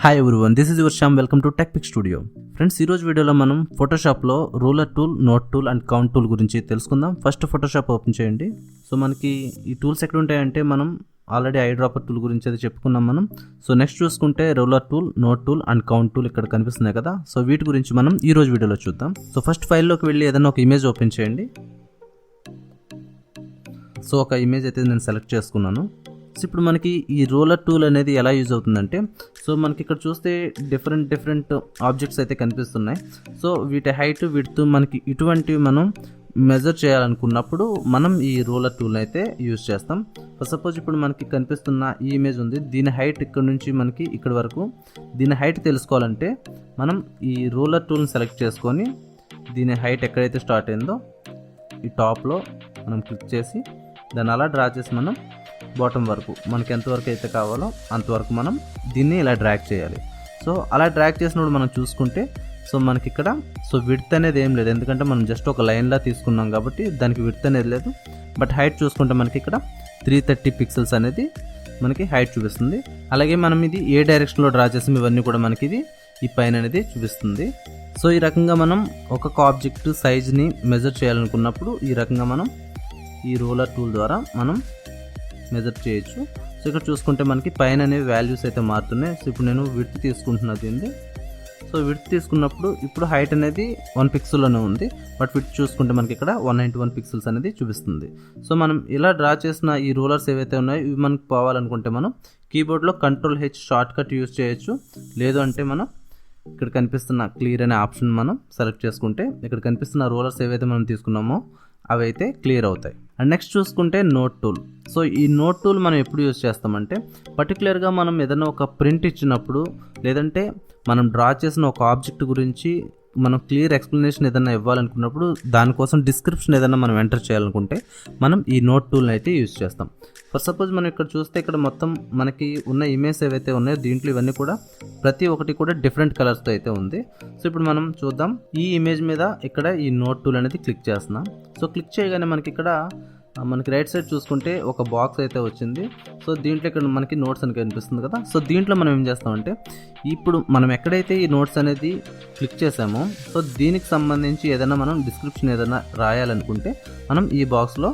Hi everyone, this is your Shyam. Welcome to Techpix studio. Friends, ఈరోజు వీడియోలో మనం ఫోటోషాప్లో ruler tool, note tool and count tool గురించి తెలుసుకుందాం. ఫస్ట్ ఫోటోషాప్ ఓపెన్ చేయండి. సో మనకి ఈ టూల్స్ ఎక్కడ ఉంటాయంటే మనం ఆల్రెడీ ఐ డ్రాపర్ టూల్ గురించి అయితే చెప్పుకున్నాం మనం. సో నెక్స్ట్ చూసుకుంటే ruler tool, note tool and count tool ఇక్కడ కనిపిస్తున్నాయి కదా. సో వీటి గురించి మనం ఈ రోజు వీడియోలో చూద్దాం. సో ఫస్ట్ ఫైల్లోకి వెళ్ళి ఏదైనా ఒక ఇమేజ్ ఓపెన్ చేయండి. సో ఒక ఇమేజ్ అయితే నేను సెలెక్ట్ చేసుకున్నాను. సో ఇప్పుడు మనకి ఈ రోలర్ టూల్ అనేది ఎలా యూజ్ అవుతుందంటే, సో మనకి ఇక్కడ చూస్తే డిఫరెంట్ ఆబ్జెక్ట్స్ అయితే కనిపిస్తున్నాయి. సో వీటి హైట్ విడ్త్ మనకి ఇటువంటివి మనం మెజర్ చేయాలనుకున్నప్పుడు మనం ఈ రోలర్ టూల్ అయితే యూజ్ చేస్తాం. ఫర్ సపోజ్ ఇప్పుడు మనకి కనిపిస్తున్న ఈ ఇమేజ్ ఉంది, దీని హైట్ ఇక్కడ నుంచి మనకి ఇక్కడ వరకు, దీని హైట్ తెలుసుకోవాలంటే మనం ఈ రోలర్ టూల్ని సెలెక్ట్ చేసుకొని దీని హైట్ ఎక్కడైతే స్టార్ట్ అయిందో ఈ టాప్లో మనం క్లిక్ చేసి దాన్ని అలా డ్రా చేసి మనం బాటమ్ వరకు మనకి ఎంతవరకు అయితే కావాలో అంతవరకు మనం దీన్ని ఇలా డ్రాగ్ చేయాలి. సో అలా డ్రాగ్ చేసినప్పుడు మనం చూసుకుంటే సో మనకి ఇక్కడ సో విడ్త్ అనేది ఏం లేదు, ఎందుకంటే మనం జస్ట్ ఒక లైన్లా తీసుకున్నాం కాబట్టి దానికి విడ్త్ అనేది లేదు. బట్ హైట్ చూసుకుంటే మనకి ఇక్కడ 330 పిక్సెల్స్ అనేది మనకి హైట్ చూపిస్తుంది. అలాగే మనం ఇది ఏ డైరెక్షన్లో డ్రా చేసాం ఇవన్నీ కూడా మనకి ఇది ఈ పైన అనేది చూపిస్తుంది. సో ఈ రకంగా మనం ఒక్కొక్క ఆబ్జెక్ట్ సైజ్ని మెజర్ చేయాలనుకున్నప్పుడు ఈ రకంగా మనం ఈ రోలర్ టూల్ ద్వారా మనం మెజర్ చేయొచ్చు. సో ఇక్కడ చూసుకుంటే మనకి పైన అనేవి వాల్యూస్ అయితే మారుతున్నాయి. సో ఇప్పుడు నేను విడ్త్ తీసుకుంటున్నది ఏంది. సో విడ్త్ తీసుకున్నప్పుడు ఇప్పుడు హైట్ అనేది 1 పిక్సెల్లోనే ఉంది, బట్ విడ్త్ చూసుకుంటే మనకి ఇక్కడ 191 పిక్సెల్స్ అనేది చూపిస్తుంది. సో మనం ఇలా డ్రా చేసిన ఈ రూలర్స్ ఏవైతే ఉన్నాయో ఇవి మనకు పోవాలనుకుంటే మనం కీబోర్డ్లో Ctrl+H షార్ట్ కట్ యూజ్ చేయొచ్చు. లేదు అంటే మనం ఇక్కడ కనిపిస్తున్న క్లియర్ అనే ఆప్షన్ మనం సెలెక్ట్ చేసుకుంటే ఇక్కడ కనిపిస్తున్న రూలర్స్ ఏవైతే మనం తీసుకున్నామో అవి అయితే క్లియర్ అవుతాయి. అండ్ నెక్స్ట్ చూసుకుంటే నోట్ టూల్. సో ఈ నోట్ టూల్ మనం ఎప్పుడు యూజ్ చేస్తామంటే పర్టికులర్గా మనం ఏదైనా ఒక ప్రింట్ ఇచ్చినప్పుడు, లేదంటే మనం డ్రా చేసిన ఒక ఆబ్జెక్ట్ గురించి మనం క్లియర్ ఎక్స్ప్లెనేషన్ ఏదైనా ఇవ్వాలనుకున్నప్పుడు, దానికోసం డిస్క్రిప్షన్ ఏదైనా మనం ఎంటర్ చేయాలనుకుంటే మనం ఈ నోట్ టూల్ని అయితే యూజ్ చేస్తాం. ఫర్ సపోజ్ మనం ఇక్కడ చూస్తే ఇక్కడ మొత్తం మనకి ఉన్న ఇమేజ్ ఏవైతే ఉన్నాయో దీంట్లో ఇవన్నీ కూడా ప్రతి ఒక్కటి కూడా డిఫరెంట్ కలర్స్తో అయితే ఉంది. సో ఇప్పుడు మనం చూద్దాం. ఈ ఇమేజ్ మీద ఇక్కడ ఈ నోట్ టూల్ అనేది క్లిక్ చేస్తున్నాం. సో క్లిక్ చేయగానే మనకి ఇక్కడ మనకి రైట్ సైడ్ చూసుకుంటే ఒక బాక్స్ అయితే వచ్చింది. సో దీంట్లో ఇక్కడ మనకి నోట్స్ అని కనిపిస్తుంది కదా. సో దీంట్లో మనం ఏం చేస్తామంటే ఇప్పుడు మనం ఎక్కడైతే ఈ నోట్స్ అనేది క్లిక్ చేసామో సో దీనికి సంబంధించి ఏదైనా మనం డిస్క్రిప్షన్ ఏదైనా రాయాలనుకుంటే మనం ఈ బాక్స్లో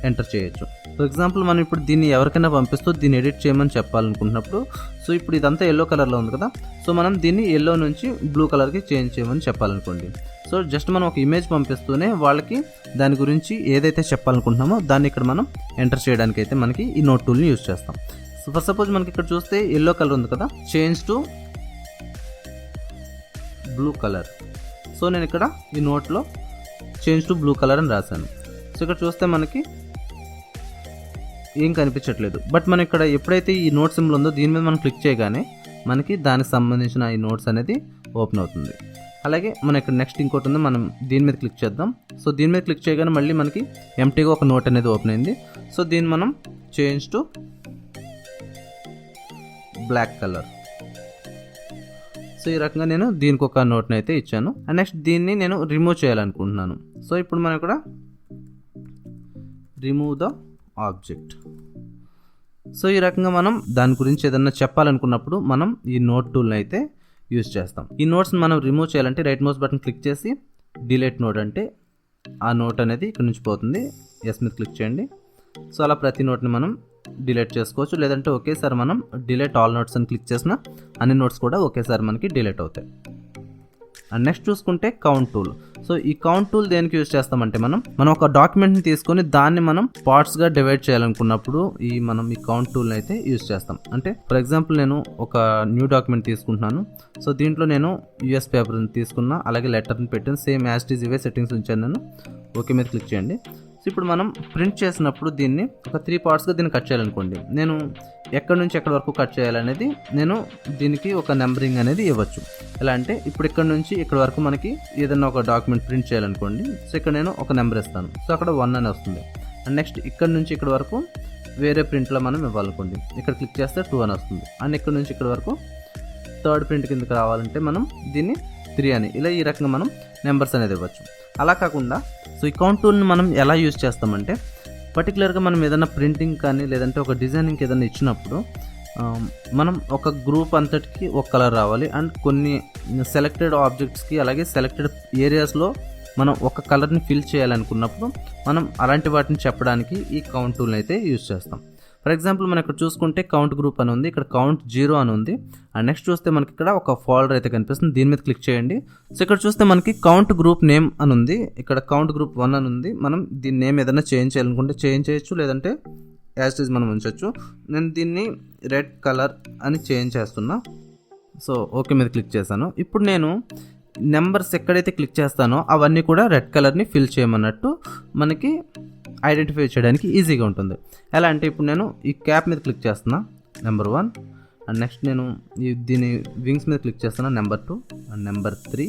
ఎంటర్ చేయొచ్చు. ఫర్ ఎగ్జాంపుల్ మనం ఇప్పుడు దీన్ని ఎవరికైనా పంపిస్తూ దీన్ని ఎడిట్ చేయమని చెప్పాలనుకుంటున్నప్పుడు, సో ఇప్పుడు ఇదంతా ఎల్లో కలర్లో ఉంది కదా. సో మనం దీన్ని ఎల్లో నుంచి బ్లూ కలర్కి చేంజ్ చేయమని చెప్పాలనుకోండి. సో జస్ట్ మనం ఒక ఇమేజ్ పంపిస్తూనే వాళ్ళకి దాని గురించి ఏదైతే చెప్పాలనుకుంటున్నామో దాన్ని ఇక్కడ మనం ఎంటర్ చేయడానికి అయితే మనకి ఈ నోట్ టూల్ని యూజ్ చేస్తాం. సో ఫర్ సపోజ్ మనకి ఇక్కడ చూస్తే ఎల్లో కలర్ ఉంది కదా, change to blue colour. So నేను ఇక్కడ ఈ నోట్లో చేంజ్ టు బ్లూ కలర్ అని రాశాను. సో ఇక్కడ చూస్తే మనకి ఏం కనిపించట్లేదు. బట్ మనం ఇక్కడ ఎప్పుడైతే ఈ నోట్ సింబల్ ఉందో దీని మీద మనం క్లిక్ చేయగానే మనకి దానికి సంబంధించిన ఈ నోట్స్ అనేది ఓపెన్ అవుతుంది. అలాగే మనం ఇక్కడ నెక్స్ట్ ఇంకోటి ఉంది, మనం దీని మీద క్లిక్ చేద్దాం. సో దీని మీద క్లిక్ చేయగానే మళ్ళీ మనకి ఎంటీగా ఒక నోట్ అనేది ఓపెన్ అయింది. సో దీన్ని మనం change to black colour. So ఈ రకంగా నేను దీనికి ఒక నోట్ని అయితే ఇచ్చాను. అండ్ నెక్స్ట్ దీన్ని నేను రిమూవ్ చేయాలనుకుంటున్నాను. సో ఇప్పుడు మనం ఇక్కడ రిమూవ్ ద ఆబ్జెక్ట్. సో ఈ రకంగా మనం దాని గురించి ఏదన్నా చెప్పాలనుకున్నప్పుడు మనం ఈ నోట్ టూల్ని అయితే యూజ్ చేస్తాం. ఈ నోట్స్ని మనం రిమూవ్ చేయాలంటే రైట్ మౌస్ బటన్ క్లిక్ చేసి డిలీట్ నోట్ అంటే ఆ నోట్ అనేది ఇక్కడ నుంచి పోతుంది. ఎస్ మీద క్లిక్ చేయండి. సో అలా ప్రతి నోట్ని మనం డిలీట్ చేసుకోవచ్చు. లేదంటే ఒకేసారి మనం డిలీట్ ఆల్ నోట్స్ అని క్లిక్ చేసిన అన్ని నోట్స్ కూడా ఒకేసారి మనకి డిలీట్ అవుతాయి. అండ్ నెక్స్ట్ చూసుకుంటే కౌంట్ టూల్. సో ఈ కౌంట్ టూల్ దేనికి యూజ్ చేస్తామంటే మనం ఒక డాక్యుమెంట్ని తీసుకొని దాన్ని మనం పార్ట్స్గా డివైడ్ చేయాలనుకున్నప్పుడు మనం ఈ కౌంట్ టూల్ని అయితే యూజ్ చేస్తాం. అంటే ఫర్ ఎగ్జాంపుల్ నేను ఒక న్యూ డాక్యుమెంట్ తీసుకుంటున్నాను. సో దీంట్లో నేను యూఎస్ పేపర్ని తీసుకున్నా, అలాగే లెటర్ని పెట్టాను, సేమ్ యాజ్ ఇట్ ఈజ్ ఇవే సెట్టింగ్స్ ఉంచాను నేను. ఓకే మీద క్లిక్ చేయండి. సో ఇప్పుడు మనం ప్రింట్ చేసినప్పుడు దీన్ని ఒక 3 పార్ట్స్గా దీన్ని కట్ చేయాలనుకోండి. నేను ఎక్కడి నుంచి ఎక్కడి వరకు కట్ చేయాలనేది నేను దీనికి ఒక నెంబరింగ్ అనేది ఇవ్వచ్చు. ఎలా అంటే ఇప్పుడు ఇక్కడ నుంచి ఇక్కడ వరకు మనకి ఏదైనా ఒక డాక్యుమెంట్ ప్రింట్ చేయాలనుకోండి. సో ఇక్కడ నేను ఒక నెంబర్ ఇస్తాను. సో అక్కడ 1 అని వస్తుంది. అండ్ నెక్స్ట్ ఇక్కడ నుంచి ఇక్కడ వరకు వేరే ప్రింట్లో మనం ఇవ్వాలనుకోండి. ఇక్కడ క్లిక్ చేస్తే 2 అని వస్తుంది. అండ్ ఇక్కడ నుంచి ఇక్కడ వరకు థర్డ్ ప్రింట్ కిందకి రావాలంటే మనం దీన్ని 3 అని, ఇలా ఈ రకంగా మనం నెంబర్స్ అనేది ఇవ్వచ్చు. అలా కాకుండా సో ఈ కౌంట్ టూల్ని మనం ఎలా యూజ్ చేస్తామంటే పర్టికులర్గా మనం ఏదైనా ప్రింటింగ్ కానీ లేదంటే ఒక డిజైనింగ్కి ఏదైనా ఇచ్చినప్పుడు మనం ఒక గ్రూప్ అంతటికి ఒక కలర్ రావాలి అండ్ కొన్ని సెలెక్టెడ్ ఆబ్జెక్ట్స్కి అలాగే సెలెక్టెడ్ ఏరియాస్లో మనం ఒక కలర్ని ఫిల్ చేయాలనుకున్నప్పుడు మనం అలాంటి వాటిని చెప్పడానికి ఈ కౌంట్ టూల్ని అయితే యూజ్ చేస్తాం. ఫర్ ఎగ్జాంపుల్ మనం ఇక్కడ చూసుకుంటే కౌంట్ గ్రూప్ అని ఉంది, ఇక్కడ కౌంట్ 0 అని ఉంది. అండ్ నెక్స్ట్ చూస్తే మనకి ఇక్కడ ఒక ఫోల్డర్ అయితే కనిపిస్తుంది, దీని మీద క్లిక్ చేయండి. సో ఇక్కడ చూస్తే మనకి కౌంట్ గ్రూప్ నేమ్ అని ఉంది, ఇక్కడ కౌంట్ గ్రూప్ 1 అని ఉంది. మనం దీని నేమ్ ఏదైనా చేంజ్ చేయాలనుకుంటే చేంజ్ చేయొచ్చు, లేదంటే యాజ్ ఇస్ మనం ఉంచవచ్చు. నేను దీన్ని రెడ్ కలర్ అని చేంజ్ చేస్తున్నా. సో ఓకే మీద క్లిక్ చేశాను. ఇప్పుడు నేను నెంబర్స్ ఎక్కడైతే క్లిక్ చేస్తానో అవన్నీ కూడా రెడ్ కలర్ని ఫిల్ చేయమన్నట్టు మనకి ఐడెంటిఫై చేయడానికి ఈజీగా ఉంటుంది. ఎలా అంటే ఇప్పుడు నేను ఈ క్యాప్ మీద క్లిక్ చేస్తున్నా, నెంబర్ 1. అండ్ నెక్స్ట్ నేను దీని వింగ్స్ మీద క్లిక్ చేస్తున్నా, number 2 and number 3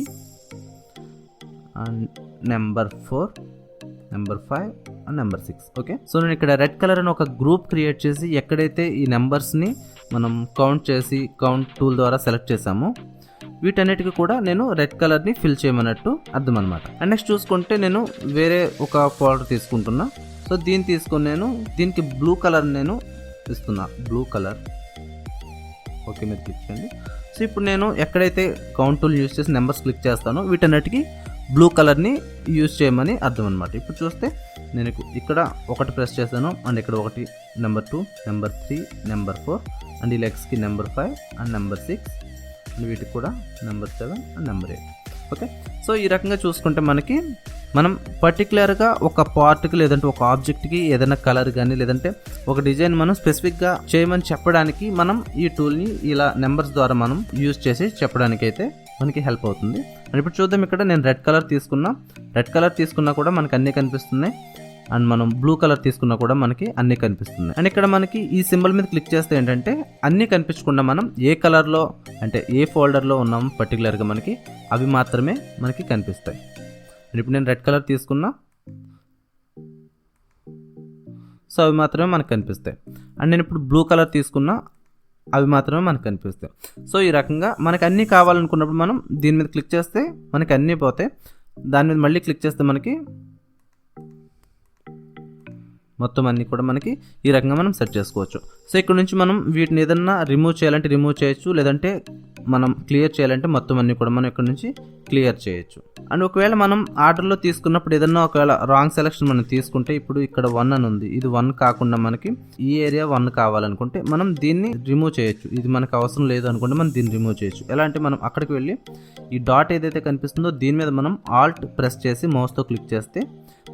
and number 4, number 5 and number 6. Okay, so నేను ఇక్కడ రెడ్ కలర్ అని ఒక గ్రూప్ క్రియేట్ చేసి ఎక్కడైతే ఈ నెంబర్స్ని మనం కౌంట్ చేసి కౌంట్ టూల్ ద్వారా సెలెక్ట్ చేసామో వీటన్నిటికీ కూడా నేను రెడ్ కలర్ని ఫిల్ చేయమన్నట్టు అర్థం అనమాట. అండ్ నెక్స్ట్ చూసుకుంటే నేను వేరే ఒక ఫోల్డర్ తీసుకుంటున్నా. సో దీన్ని తీసుకొని నేను దీనికి బ్లూ కలర్ నేను ఇస్తున్నా, బ్లూ కలర్. ఓకే మీరు క్లిక్ చేయండి. సో ఇప్పుడు నేను ఎక్కడైతే కౌంట్ టూల్ యూజ్ చేసి నెంబర్స్ క్లిక్ చేస్తానో వీటన్నిటికీ బ్లూ కలర్ని యూజ్ చేయమని అర్థం అనమాట. ఇప్పుడు చూస్తే నేను ఇక్కడ 1 ప్రెస్ చేశాను అండ్ ఇక్కడ 1, నెంబర్ 2, నెంబర్ 3, నెంబర్ 4 అండ్ ఈ లెగ్స్కి నెంబర్ 5 అండ్ నెంబర్ 6 అండ్ వీటికి కూడా number 7 and number 8. Okay, so ఈ రకంగా చూసుకుంటే మనం పర్టికులర్గా ఒక పార్ట్కి లేదంటే ఒక ఆబ్జెక్ట్కి ఏదైనా కలర్ కానీ లేదంటే ఒక డిజైన్ మనం స్పెసిఫిక్గా చేయమని చెప్పడానికి మనం ఈ టూల్ని ఇలా నెంబర్స్ ద్వారా మనం యూజ్ చేసి చెప్పడానికి అయితే మనకి హెల్ప్ అవుతుంది. అండ్ ఇప్పుడు చూద్దాం, ఇక్కడ నేను రెడ్ కలర్ తీసుకున్నా కూడా మనకి అన్నీ కనిపిస్తున్నాయి. అండ్ మనం బ్లూ కలర్ తీసుకున్నా కూడా మనకి అన్నీ కనిపిస్తుంది. అండ్ ఇక్కడ మనకి ఈ సింబల్ మీద క్లిక్ చేస్తే ఏంటంటే అన్నీ కనిపించకుండా మనం ఏ కలర్లో అంటే ఏ ఫోల్డర్లో ఉన్నాం పర్టికులర్గా మనకి అవి మాత్రమే మనకి కనిపిస్తాయి. అండ్ ఇప్పుడు నేను రెడ్ కలర్ తీసుకున్నా, సో అవి మాత్రమే మనకు కనిపిస్తాయి. అండ్ నేను ఇప్పుడు బ్లూ కలర్ తీసుకున్నా, అవి మాత్రమే మనకు కనిపిస్తాయి. సో ఈ రకంగా మనకు అన్నీ కావాలనుకున్నప్పుడు మనం దీని మీద క్లిక్ చేస్తే మనకి అన్నీ పోతాయి. దాని మీద మళ్ళీ క్లిక్ చేస్తే మనకి మొత్తం అన్నీ కూడా మనకి ఈ రకంగా మనం సెట్ చేసుకోవచ్చు. సో ఇక్కడ నుంచి మనం వీటిని ఏదన్నా రిమూవ్ చేయాలంటే రిమూవ్ చేయొచ్చు, లేదంటే మనం క్లియర్ చేయాలంటే మొత్తం అన్నీ కూడా మనం ఇక్కడ నుంచి క్లియర్ చేయొచ్చు. అండ్ ఒకవేళ మనం ఆర్డర్లో తీసుకున్నప్పుడు ఏదన్నా ఒకవేళ రాంగ్ సెలెక్షన్ మనం తీసుకుంటే ఇప్పుడు ఇక్కడ 1 అని ఉంది, ఇది 1 కాకుండా మనకి ఈ ఏరియా 1 కావాలనుకుంటే మనం దీన్ని రిమూవ్ చేయొచ్చు. ఇది మనకు అవసరం లేదు అనుకుంటే మనం దీన్ని రిమూవ్ చేయొచ్చు. ఎలా అంటే మనం అక్కడికి వెళ్ళి ఈ డాట్ ఏదైతే కనిపిస్తుందో దీని మీద మనం ఆల్ట్ ప్రెస్ చేసి మౌస్తో క్లిక్ చేస్తే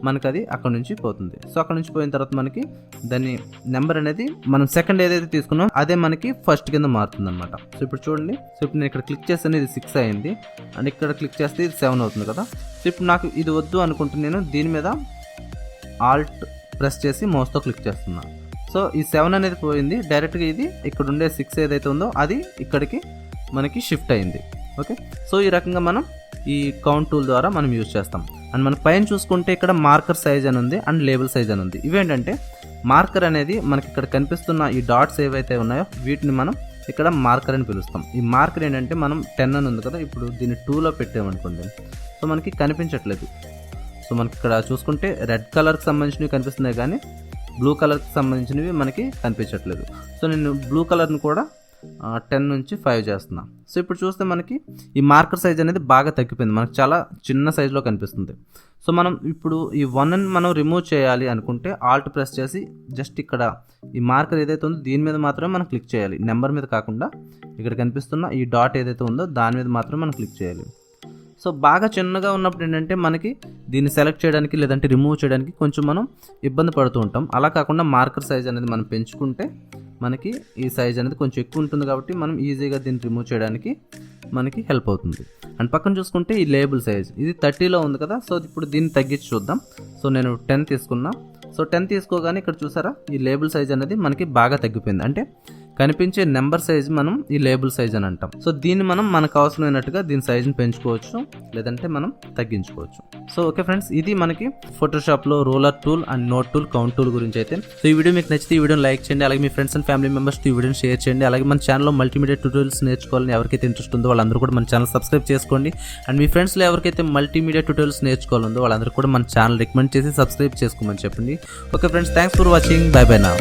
మనకు అది అక్కడ నుంచి పోతుంది. సో అక్కడ నుంచి పోయిన తర్వాత మనకి దాని నెంబర్ అనేది మనం సెకండ్ ఏదైతే తీసుకున్నాం అదే మనకి ఫస్ట్ కింద మారుతుంది అనమాట. సో ఇప్పుడు చూడండి, సో ఇప్పుడు నేను ఇక్కడ క్లిక్ చేస్తాను, ఇది 6 అయింది. అండ్ ఇక్కడ క్లిక్ చేస్తే ఇది 7 అవుతుంది కదా. సో ఇప్పుడు నాకు ఇది వద్దు అనుకుంటే నేను దీని మీద ఆల్ట్ ప్రెస్ చేసి మౌస్తో క్లిక్ చేస్తున్నాను. సో ఈ 7 అనేది పోయింది, డైరెక్ట్గా ఇది ఇక్కడ ఉండే 6 ఏదైతే ఉందో అది ఇక్కడికి మనకి షిఫ్ట్ అయింది. ఓకే, సో ఈ రకంగా మనం ఈ కౌంట్ టూల్ ద్వారా మనం యూజ్ చేస్తాం. అండ్ మన పైన చూసుకుంటే ఇక్కడ మార్కర్ సైజ్ అని ఉంది అండ్ లేబుల్ సైజ్ అని ఉంది. ఇవేంటంటే మార్కర్ అనేది మనకి ఇక్కడ కనిపిస్తున్న ఈ డాట్స్ ఏవైతే ఉన్నాయో వీటిని మనం ఇక్కడ మార్కర్ అని పిలుస్తాం. ఈ మార్కర్ ఏంటంటే మనం 10 అని ఉంది కదా, ఇప్పుడు దీన్ని 2లో పెట్టామనుకోండి, సో మనకి కనిపించట్లేదు. సో మనకి ఇక్కడ చూసుకుంటే రెడ్ కలర్కి సంబంధించినవి కనిపిస్తున్నాయి కానీ బ్లూ కలర్కి సంబంధించినవి మనకి కనిపించట్లేదు. సో నేను బ్లూ కలర్ని కూడా 10 నుంచి 5 చేస్తున్నా. సో ఇప్పుడు చూస్తే మనకి ఈ మార్కర్ సైజ్ అనేది బాగా తగ్గిపోయింది, మనకి చాలా చిన్న సైజులో కనిపిస్తుంది. సో మనం ఇప్పుడు ఈ 1ని మనం రిమూవ్ చేయాలి అనుకుంటే ఆల్ట్ ప్రెస్ చేసి జస్ట్ ఇక్కడ ఈ మార్కర్ ఏదైతే ఉందో దీని మీద మాత్రమే మనం క్లిక్ చేయాలి, నెంబర్ మీద కాకుండా ఇక్కడ కనిపిస్తున్న ఈ డాట్ ఏదైతే ఉందో దాని మీద మాత్రమే మనం క్లిక్ చేయాలి. సో బాగా చిన్నగా ఉన్నప్పుడు ఏంటంటే మనకి దీన్ని సెలెక్ట్ చేయడానికి లేదంటే రిమూవ్ చేయడానికి కొంచెం మనం ఇబ్బంది పడుతూ ఉంటాం. అలా కాకుండా మార్కర్ సైజ్ అనేది మనం పెంచుకుంటే మనకి ఈ సైజ్ అనేది కొంచెం ఎక్కువ ఉంటుంది కాబట్టి మనం ఈజీగా దీన్ని రిమూవ్ చేయడానికి మనకి హెల్ప్ అవుతుంది. అండ్ పక్కన చూసుకుంటే ఈ లేబుల్ సైజ్ ఇది 30లో ఉంది కదా, సో ఇప్పుడు దీన్ని తగ్గించి చూద్దాం. సో నేను 10 తీసుకున్నా. సో 10 తీసుకోగానే ఇక్కడ చూసారా ఈ లేబుల్ సైజ్ అనేది మనకి బాగా తగ్గిపోయింది. అంటే కనిపించే నెంబర్ సైజ్ మనం ఈ లేబుల్ సైజ్ అని అంటాం. సో దీన్ని మనం మనకు అవసరమైనట్టుగా దీని సైజ్ని పెంచుకోవచ్చు లేదంటే మనం తగ్గించుకోవచ్చు. సో ఓకే ఫ్రెండ్స్, ఇది మనకి ఫోటోషాప్లో roller tool and note tool count tool గురించి అయితే. సో ఈ వీడియో మీకు నచ్చితే ఈ వీడియోని లైక్ చేయండి, అలాగే మీ ఫ్రెండ్స్ అండ్ ఫ్యామిలీ మెంబర్స్తో ఈ వీడియోని షేర్ చేయండి. అలాగే మన ఛానల్లో మల్టీమీడియా ట్యూటోరియల్స్ నేర్చుకోవాలని ఎవరికైతే ఇంట్రెస్ట్ ఉందో వాళ్ళందరూ కూడా మన ఛానల్ సబ్స్క్రైబ్ చేసుకోండి. అండ్ మీ ఫ్రెండ్స్లో ఎవరికైతే మల్టీమీడియా ట్యూటోరియల్స్ నేర్చుకోవాలందో వాళ్ళందరూ కూడా మన ఛానల్ రికమెండ్ చేసి సబ్స్క్రైబ్ చేసుకోమని చెప్పండి. Okay friends, thanks for watching, by by నా.